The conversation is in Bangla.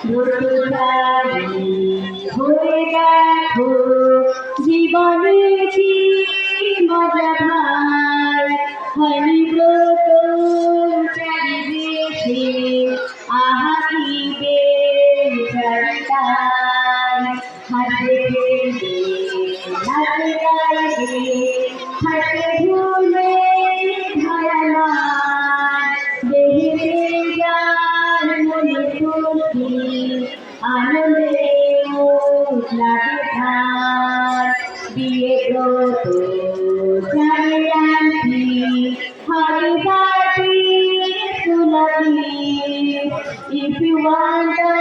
ব্রতচারী হয়ে দেখো জীবনের কি মজা ভাই হরিব্রত চারিদেশে আহা কি বেচারিতাই হাসে খেলবে নাচে গাইবে হাসে ভুলে ভয়ানক দেহে যার মনে খুশি আনন্দে লাগে ঠাই বিয়ে ব্রত জানি হরি বাটি সুলভি if you want